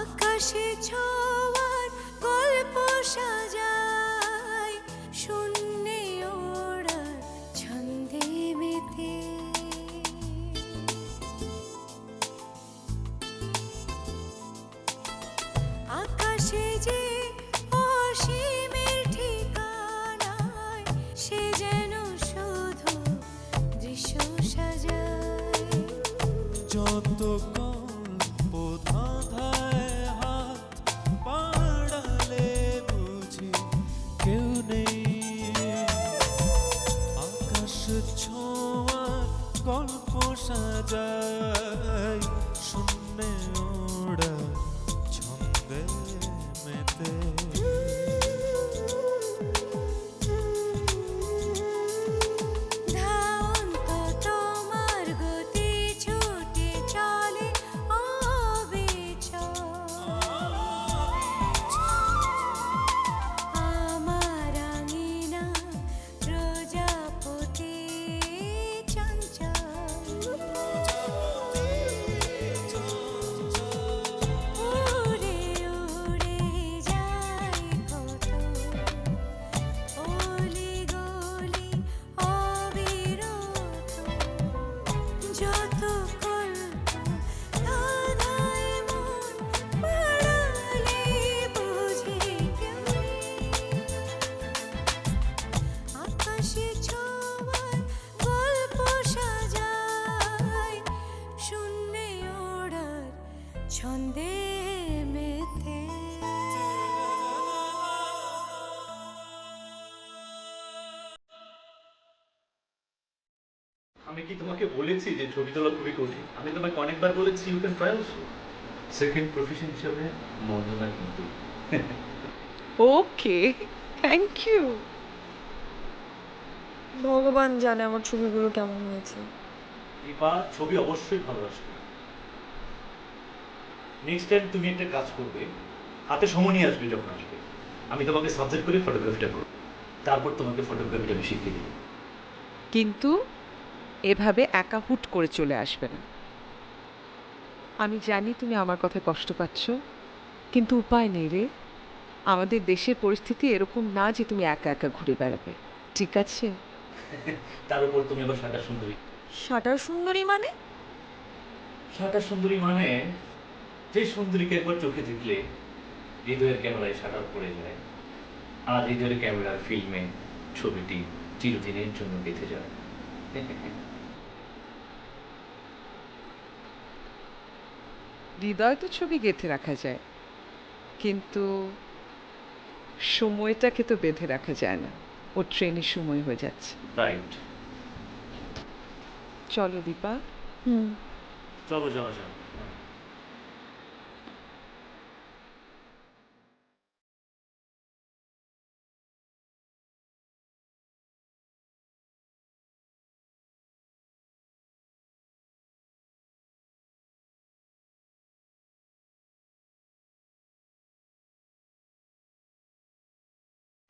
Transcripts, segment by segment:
আকাশে ছোঁয়ার গল্প সাজায় শূন্যে ওড়ার ছন্দে মেতে আকাশে যে অসীমের ঠিকানায় সে যেন শুধু দৃশ্য সাজায় যত গল্প ধাঁধায় হাত বাড়ালে বুঝি কেউ নেই আকাশ ছোঁয়ার গল্প সাজায় শূন্যে ওড়া ছন্দে মেতে ধাওন্ত তোমার গতি ছুটে চলে অবিচল আমার আঙিনা প্রজাপতি চঞ্চল উড়ে উড়ে যায় কত অলি গলি অবিরত যত কল্প ধাঁধায় মন পড়ালে বুঝি কেউ নেই আকাশে ছোঁয়ার গল্প সাজায় শূন্যে ওড়ার ছন্দে মেতে আমি কি তোমাকে বলেছি যে ছবি তোলা খুবই কঠিন? আমি তোমাকে অনেকবার বলেছি you can try also. Second profession হিসেবে মন্দ না কিন্তু। Okay, thank you. ভগবান জানে আমার ছবিগুলো কেমন হয়েছে। দীপা, ছবি অবশ্যই ভালো আসবে। নেক্সট টাইম তুমি একটা কাজ করবে, হাতে সময় নিয়ে আসবে যখন আসবে। আমি তোমাকে সাবজেক্ট করে ফটোগ্রাফিটা করব, তারপর তোমাকে ফটোগ্রাফিটা আমি শিখিয়ে দেবো। কিন্তু এভাবে একা হুট করে চলে আসবে না। আমি জানি তুমি আমার কথায় কষ্ট পাচ্ছ, কিন্তু উপায় নেই রে। আমাদের দেশের পরিস্থিতি এরকম না যে তুমি একা একা ঘুরে বেড়াবে, ঠিক আছে? তার উপর তুমি আবার শাটার সুন্দরী। শাটার সুন্দরী মানে? শাটার সুন্দরী মানে যে সুন্দরীকে একবার চোখে দেখলে হৃদয়ের ক্যামেরায় শাটার পড়ে যায়, আর হৃদয়ের ক্যামেরার ফিল্মে ছবিটি চিরদিনের জন্য বেঁধে যায়। হৃদয় তো ছবি গেঁথে রাখা যায়, কিন্তু সময়টাকে তো বেঁধে রাখা যায় না। ও ট্রেনের সময় হয়ে যাচ্ছে। রাইট। চলো দীপা। চলো যাওয়া যাক।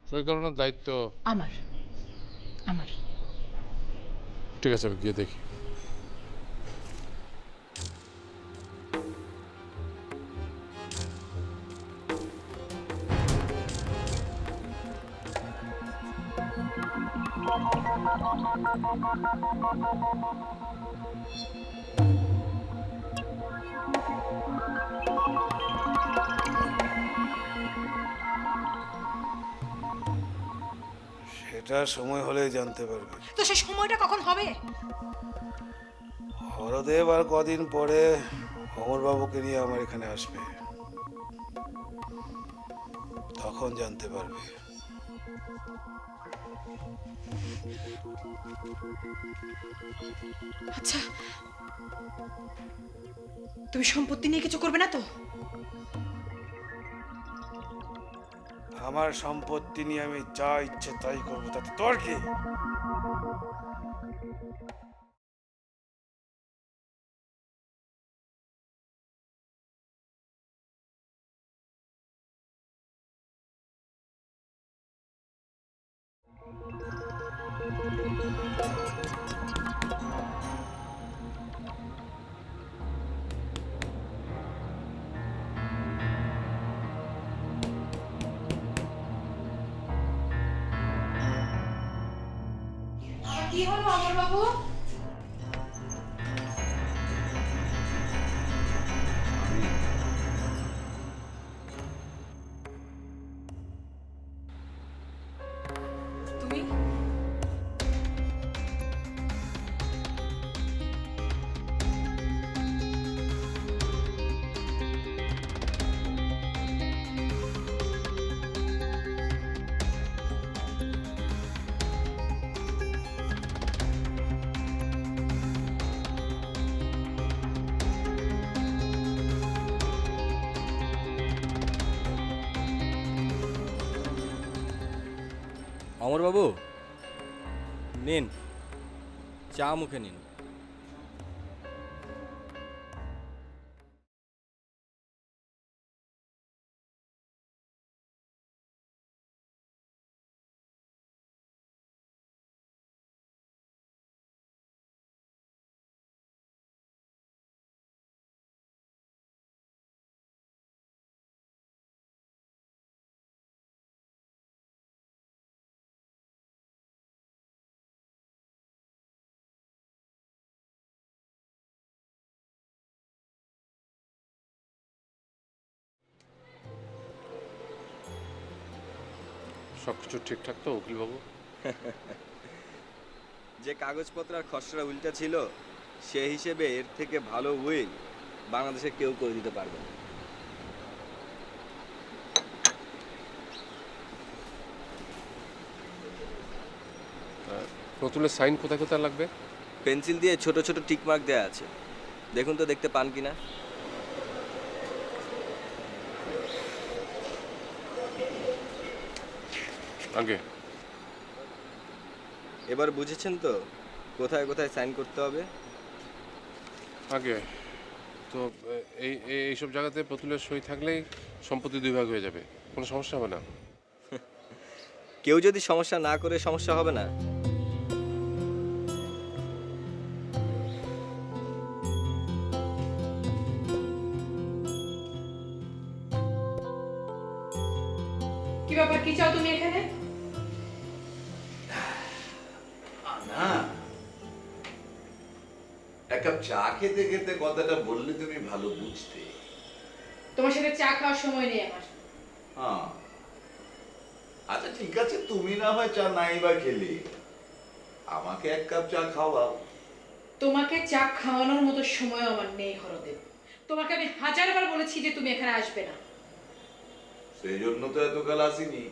সই করানোর দায়িত্ব আমার আমার ঠিক আছে, আমি গিয়ে দেখি। সেটা সময় হলেই জানতে পারবে। তো সেই সময়টা কখন হবে? হরদেব আর কদিন পরে অমরবাবুকে নিয়ে আমার এখানে আসবে, তখন জানতে পারবে। আচ্ছা, তুমি সম্পত্তি নিয়ে কিছু করবে না তো? আমার সম্পত্তি নিয়ে আমি যা ইচ্ছে তাই করবো, তাতে তোর কি? কি হলো অমর বাবু? তুমি অমরবাবু নিন, চা মুখে নিন। সব কিছু ঠিকঠাক তো উকিলবাবু? যে কাগজপত্র আর খসড়া উইলটা ছিল সে হিসেবে এর থেকে ভালো উইল বাংলাদেশে কেউ করে দিতে পারবে না। প্রতুলের সাইন কোথায় কোথায় লাগবে? পেন্সিল দিয়ে ছোট ছোট টিক মার্ক দেওয়া আছে, দেখুন তো দেখতে পান কিনা। আগে এবার বুঝেছেন তো কোথায় কোথায় সাইন করতে হবে? আগে তো এইসব জায়গাতে প্রতুলের সই থাকলেই সম্পত্তি 2 ভাগ হয়ে যাবে, কোনো সমস্যা হবে না। কেউ যদি সমস্যা না করে সমস্যা হবে না? কি ব্যাপার, কি চাও তুমি এখানে? না, এক কাপ চা খেতে খেতে কথাটা বললে তুমি ভালো বুঝতে। তোমার সাথে চা খাওয়ার সময় নেই আমার। হ্যাঁ, আচ্ছা ঠিক আছে, তুমি না হয় চা নাই বা খেলে, আমাকে এক কাপ চা খাওয়াও। তোমাকে চা খাওয়ানোর মতো সময় আমার নেই হরদেব। তোমাকে আমি 1000 বার বলেছি যে তুমি এখানে আসবে না। সেই জন্য তো এতকাল আসিনি।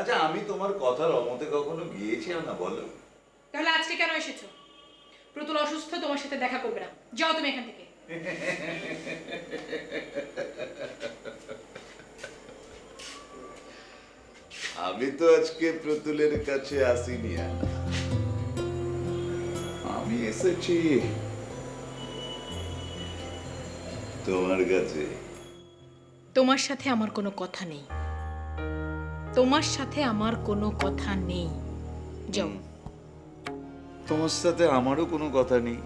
আচ্ছা, আমি তোমার কথার অমতে কখনো গিয়েছি না বলো? তাহলে আজকে কেন এসেছো? প্রতুল অসুস্থ, তোমার সাথে দেখা করবে না, যাও তুমি এখান থেকে। আমি তো আজকে প্রতুলের কাছে আসিনি, আমি এসেছি তোমার কাছে। তোমার সাথে আমার কোনো কথা নেই, তোমার সাথে আমার কোনো কথা নেই, যাও। তোমার সাথে আমারও কোনো কথা নেই।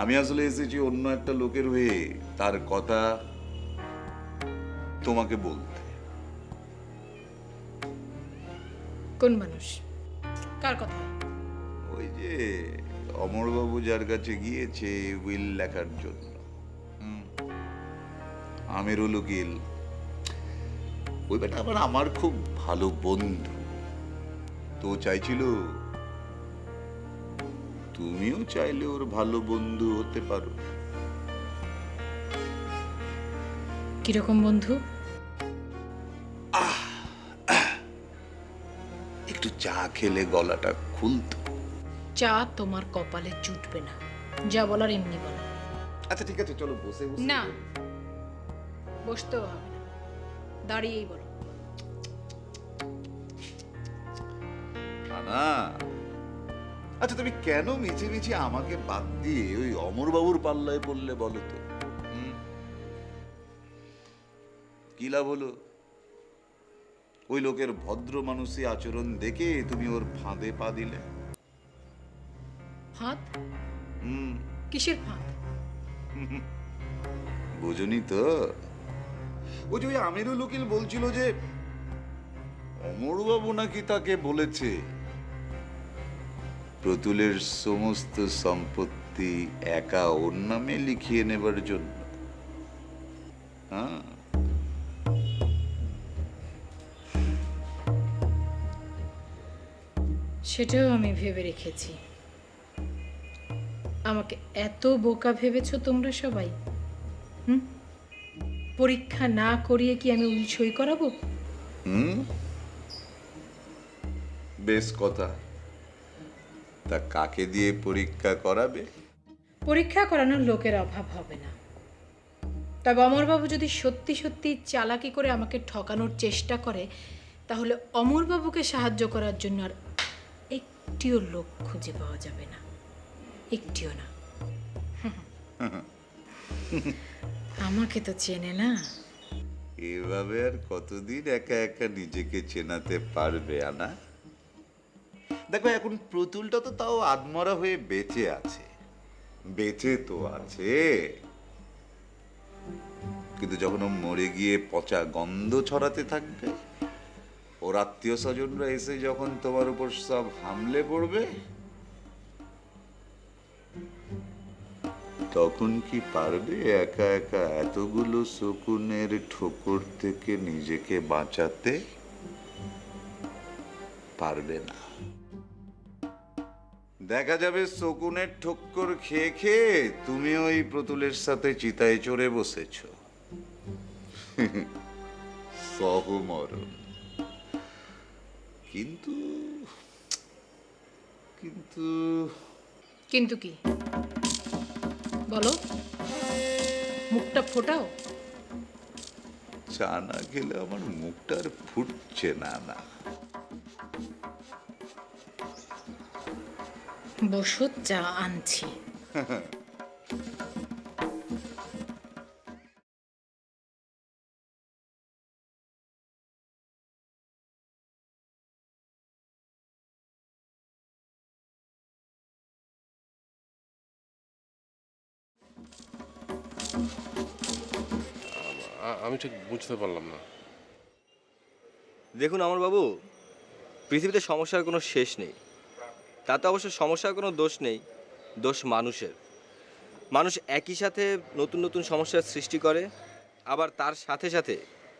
আমি আসলে এসেছি অন্য একটা লোকের হয়ে, তার কথা তোমাকে বলতে। কোন মানুষ, কার কথা? ওই যে অমরবাবু যার কাছে গিয়েছে উইল লেখার জন্য, আমিরুল উকিল। ওই বেটা আবার আমার খুব ভালো বন্ধু। তো চাইছিল তুমিও চাইলে ওর ভালো বন্ধু হতে পারো। কিরকম বন্ধু? একটু চা খেলে গলাটা খুলতো। চা তোমার কপালে জুটবে না, যা বলার এমনি বলো। আচ্ছা ঠিক আছে, চলো বসে বসে না, বসতেও হবে না, দাঁড়িয়েই বলো। না, আচ্ছা তুমি কেন মিছে মিছে আমাকে বাদ দিয়ে ওই অমরবাবুর পাল্লায় পড়লে বলো তো? কি লাভ হলো? ওই লোকের ভদ্র মানুষী আচরণ দেখে তুমি ওর ফাঁদে পা দিলে। ফাঁদ? কিসের ফাঁদ? বুঝুনি তো? ওই যে ওই আমিরুল উকিল বলছিল যে অমরবাবু নাকি তাকে বলেছে প্রতুলের সমস্ত সম্পত্তি একা ওর নামে লিখিয়ে নেবার জন্য? হ্যাঁ, সেটাও আমি ভেবে রেখেছি। আমাকে এত বোকা ভেবেছো তোমরা সবাই? হুম, পরীক্ষা না করিয়ে কি আমি উইল সই করাবো? হুম, বেশ কথা। তা কাকে দিয়ে পরীক্ষা করাবে? পরীক্ষা করানোর লোকের অভাব হবে না। তবে অমরবাবু যদি সত্যি সত্যি চালাকি করে আমাকে ঠকানোর চেষ্টা করে, তাহলে অমরবাবুকে সাহায্য করার জন্য আর একটিও লোক খুঁজে পাওয়া যাবে না, একটিও না। আমাকে তো চেনে না। এভাবে আর কতদিন একা একা নিজেকে চেনাতে পারবে আনা? দেখো, এখন প্রতুলটা তো তাও আদমরা হয়ে বেঁচে আছে। বেঁচে তো আছে, কিন্তু যখন ও মরে গিয়ে পচা গন্ধ ছড়াতে থাকবে, ওর আত্মীয় স্বজনরা এসে যখন তোমার উপর সব হামলে পড়বে, তখন কি পারবে একা একা এতগুলো শকুনের ঠোকর থেকে নিজেকে বাঁচাতে? পারবে না। দেখা যাবে শকুনের ঠোক্কর খেয়ে খেয়ে তুমি ওই প্রতুলের সাথে চিতায় চড়ে বসেছ। সহমরণ। কিন্তু কিন্তু কিন্তু কি বলো, মুখটা ফোটাও। চা না খেলে আমার মুখটা আর ফুটছে না। না, বসো, চা আনছি। আমি ঠিক বুঝতে পারলাম না। দেখুন আমার বাবু, পৃথিবীতে সমস্যার কোনো শেষ নেই। তাতে অবশ্য সমস্যার কোনো দোষ নেই, দোষ মানুষের। মানুষ একই সাথে নতুন নতুন সমস্যার সৃষ্টি করে, আবার তার সাথে সাথে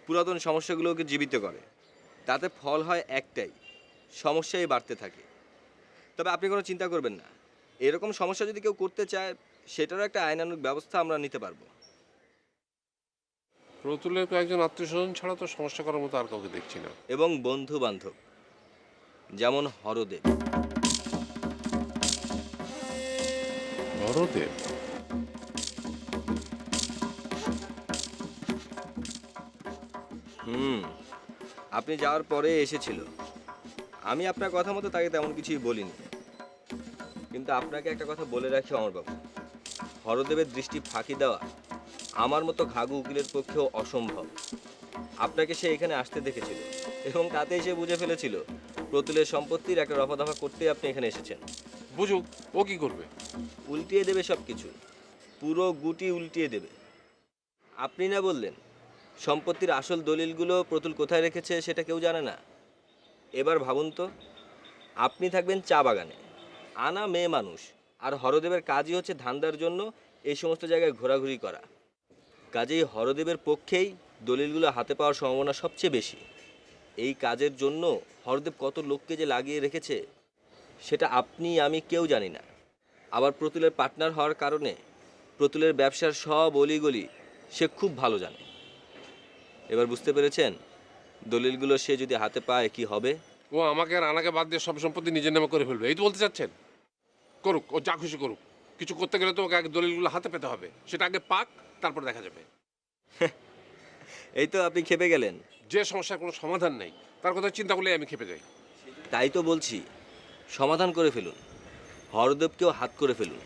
পুরাতন সমস্যাগুলোকে জীবিত করে। তাতে ফল হয় একটাই, সমস্যাই বাড়তে থাকে। তবে আপনি কোনো চিন্তা করবেন না, এরকম সমস্যা যদি কেউ করতে চায়, সেটারও একটা আইনানুগ ব্যবস্থা আমরা নিতে পারবো। প্রতুলের কয়েকজন আত্মীয় স্বজন ছাড়া তো সমস্যা করার মতো আর কাউকে দেখছি না। এবং বন্ধু বান্ধব, যেমন হরদেব। হরদেব? আপনি যাওয়ার পরে এসেছিল। আমি আপনার কথা মতো তাকে তেমন কিছুই বলিনি, কিন্তু আপনাকে একটা কথা বলে রাখি অমরবাবু, হরদেবের দৃষ্টি ফাঁকি দেওয়া আমার মতো ঘাঘু উকিলের পক্ষেও অসম্ভব। আপনাকে সে এখানে আসতে দেখেছিল এবং তাতেই সে বুঝে ফেলেছিল প্রতুলের সম্পত্তির একটা রফাদফা করতেই আপনি এখানে এসেছেন। বুঝুক, ও কি করবে? উল্টিয়ে দেবে সব কিছু, পুরো গুটি উল্টিয়ে দেবে। আপনি না বললেন সম্পত্তির আসল দলিলগুলো প্রতুল কোথায় রেখেছে সেটা কেউ জানে না? এবার ভাবুন তো, আপনি থাকবেন চা বাগানে, আনা মেয়ে মানুষ, আর হরদেবের কাজই হচ্ছে ধান্দার জন্য এই সমস্ত জায়গায় ঘোরাঘুরি করা। কাজেই হরদেবের পক্ষেই দলিলগুলো হাতে পাওয়ার সম্ভাবনা সবচেয়ে বেশি। এই কাজের জন্য হরদেব কত লোককে যে লাগিয়ে রেখেছে সেটা আপনি আমি কেউ জানি না। আবার প্রতুলের পার্টনার হওয়ার কারণে প্রতুলের ব্যবসার সব অলিগলি সে খুব ভালো জানে। এবার বুঝতে পেরেছেন দলিলগুলো সে যদি হাতে পায় কি হবে? ও আমাকে আর আনাকে বাদ দিয়ে সব সম্পত্তি নিজের নামে করে ফেলবে, এই তো বলতে চাচ্ছেন? করুক, ও যা খুশি করুক। কিছু করতে গেলে তো ওকে আগে দলিলগুলো হাতে পেতে হবে, সেটা আগে পাক, তারপর দেখা যাবে। এই তো আপনি খেপে গেলেন। যে সমস্যার কোনো সমাধান নেই তার কথা চিন্তা করলে আমি খেপে যাই। তাই তো বলছি, সমাধান করে ফেলুন, হরদেবকেও হাত করে ফেলুন।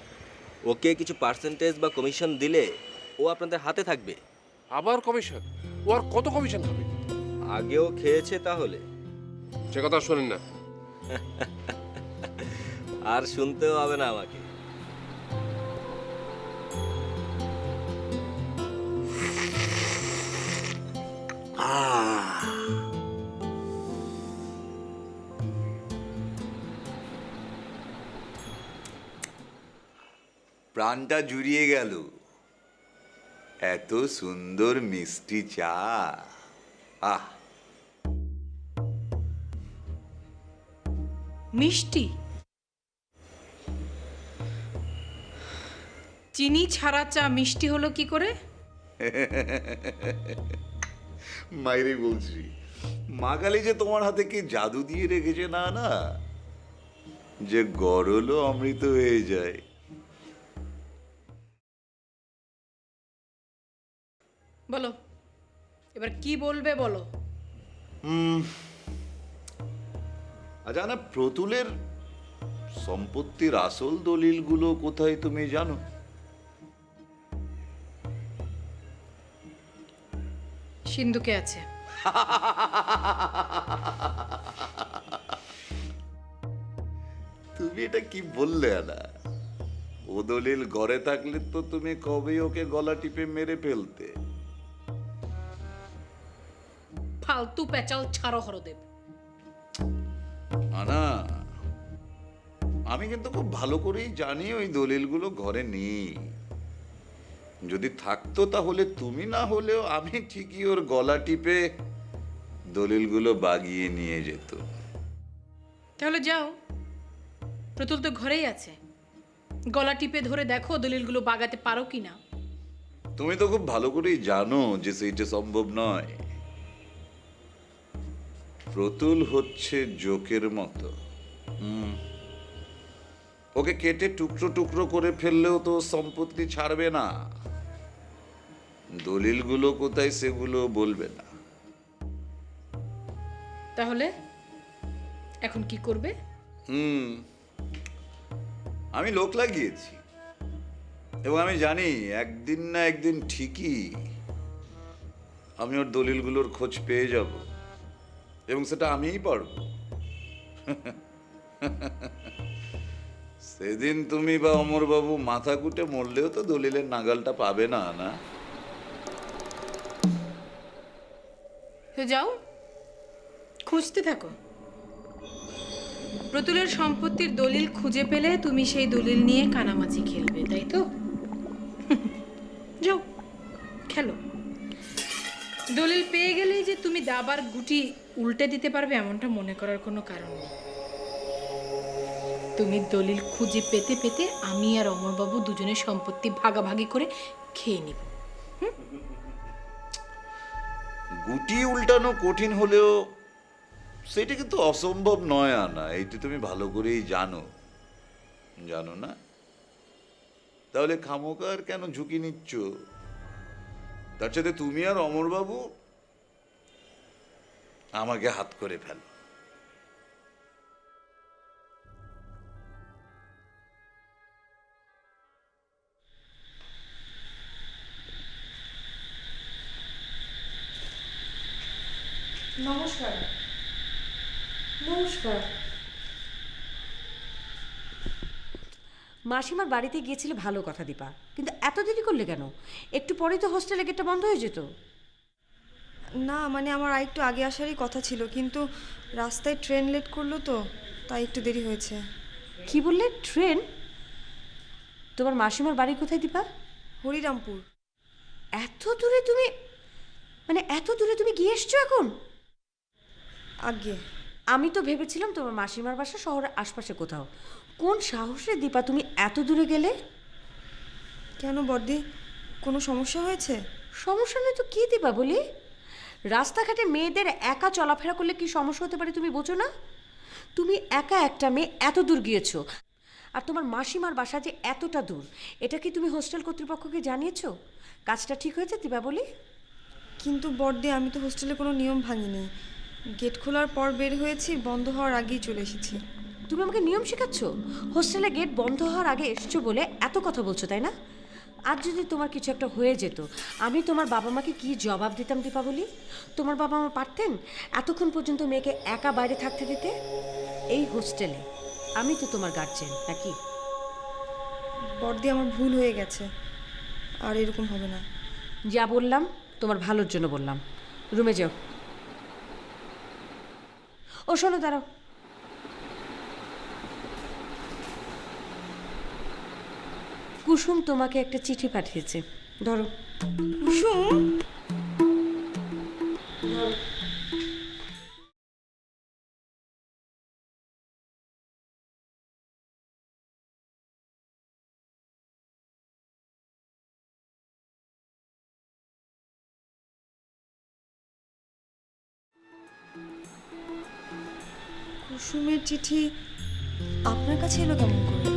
ওকে কিছু পার্সেন্টেজ বা কমিশন দিলে ও আপনাদের হাতে থাকবে। আবার কমিশন? ও আর কত কমিশন খাবে? আগেও খেয়েছে তাহলে? সে কথা শোনেন না। আর শুনতেও হবে না আমাকে। প্রাণটা জুড়িয়ে গেল। এত সুন্দর মিষ্টি চা, আহ! মিষ্টি? চিনি ছাড়া চা মিষ্টি হলো কি করে? মাইরে বলছি, মা কালী যে তোমার হাতে কি জাদু দিয়ে রেখেছে না না, যে গরলও অমৃত হয়ে যায়। বলো, এবার কি বলবে বলো। আচ্ছা না, প্রতুলের সম্পত্তির আসল দলিলগুলো কোথায় তুমি জানো? সিন্ধুকে আছে। তুমি এটা কি বললে না? ও দলিল ঘরে থাকলে তো তুমি কবে ওকে গলা টিপে মেরে ফেলতে। ফালতু পেঁচাল ছাড়ো হরদেব। আনা, আমি কিন্তু খুব ভালো করেই জানি ওই দলিলগুলো ঘরে নেই। যদি থাকতো তাহলে তুমি না হলেও আমি ঠিকই ওর গলা টিপে দলিলগুলো বাগিয়ে নিয়ে যেত। তাহলে যাও, প্রতুল তো ঘরেই আছে, গলা টিপে ধরে দেখো দলিলগুলো বাগাতে পারো কিনা। তুমি তো খুব ভালো করেই জানো যে সেইটা সম্ভব নয়। প্রতুল হচ্ছে জোকের মতো। ওকে কেটে টুকরো টুকরো করে ফেললেও তো সম্পত্তি ছাড়বে না। দলিলগুলো কোথায় সেগুলো বলবে না। তাহলে এখন কি করবে? আমি লোক লাগিয়েছি এবং আমি জানি একদিন না একদিন ঠিকই আমি ওর দলিলগুলোর খোঁজ পেয়ে যাব, এবং সেটা আমিই পারব। সেদিন তুমি বা অমরবাবু মাথা কুটে মরলেও তো দলিলের নাগালটা পাবে না, না? তো যাও, খুঁজতে থাকো। প্রতুলের সম্পত্তির দলিল খুঁজে পেলে তুমি সেই দলিল নিয়ে কানামাছি খেলবে, তাই তো? যাও, খেলো। দলিল পেয়ে গেলেই যে তুমি দাবার গুটি উল্টে দিতে পারবে এমনটা মনে করার কোনো কারণ নেই। তুমি দলিল খুঁজে পেতে পেতে আমি আর অমরবাবু দুজনের সম্পত্তি ভাগাভাগি করে খেয়ে নিব। গুটি উল্টানো কঠিন হলেও সেটা কিন্তু অসম্ভব নয়, আনা। এইটা তুমি ভালো করেই জানো, জানো না? তাহলে খামোকার কেন ঝুঁকি নিচ্ছ? তার সাথে তুমি আর অমরবাবু আমাকে হাত করে ফেলো। নমস্কার। নমস্কার। মাসিমার বাড়িতে গিয়েছিলে ভালো কথা দীপা, কিন্তু এত দেরি করলে কেন? একটু পরেই তো হোস্টেলে গেটটা বন্ধ হয়ে যেত। না মানে আমার আরেকটু আগে আসারই কথা ছিল, কিন্তু রাস্তায় ট্রেন লেট করলো তো তাই একটু দেরি হয়েছে। কি বললে? ট্রেন? তোমার মাসিমার বাড়ি কোথায় দীপা? হরিরামপুর। এত দূরে তুমি, মানে এত দূরে তুমি গিয়ে এসছো এখন? আগে আমি তো ভেবেছিলাম তোমার মাসিমার বাসা শহরের আশপাশে কোথাও। কোন সাহসে দীপা তুমি এত দূরে গেলে? কেন বড়দি, কোনো সমস্যা হয়েছে? সমস্যা নয় তো কি দীপা বলি? রাস্তাঘাটে মেয়েদের একা চলাফেরা করলে কি সমস্যা হতে পারে তুমি বোঝো না? তুমি একা একটা মেয়ে এত দূর গিয়েছো, আর তোমার মাসিমার বাসা যে এতটা দূর, এটা কি তুমি হোস্টেল কর্তৃপক্ষকে জানিয়েছো? কাজটা ঠিক হয়েছে দীপা বলি? কিন্তু বড়দি, আমি তো হোস্টেলে কোনো নিয়ম ভাঙিনি। গেট খোলার পর বের হয়েছি, বন্ধ হওয়ার আগেই চলে এসেছি। তুমি আমাকে নিয়ম শেখাচ্ছ? হোস্টেলে গেট বন্ধ হওয়ার আগে এসছো বলে এত কথা বলছো, তাই না? আজ যদি তোমার কিছু একটা হয়ে যেত, আমি তোমার বাবা মাকে কি জবাব দিতাম দীপাবলি? তোমার বাবা মা পারতেন এতক্ষণ পর্যন্ত মেয়েকে একা বাইরে থাকতে দিতে? এই হোস্টেলে আমি তো তোমার গার্জেন, নাকি? বড়দি, আমার ভুল হয়ে গেছে, আর এরকম হবে না। যা বললাম তোমার ভালোর জন্য বললাম। রুমে যাও। ও শোনো, দাঁড়াও। কুসুম তোমাকে একটা চিঠি পাঠিয়েছে, ধরো। কুসুম? কুসুমের চিঠি আপনার কাছে এলো কেমন করে?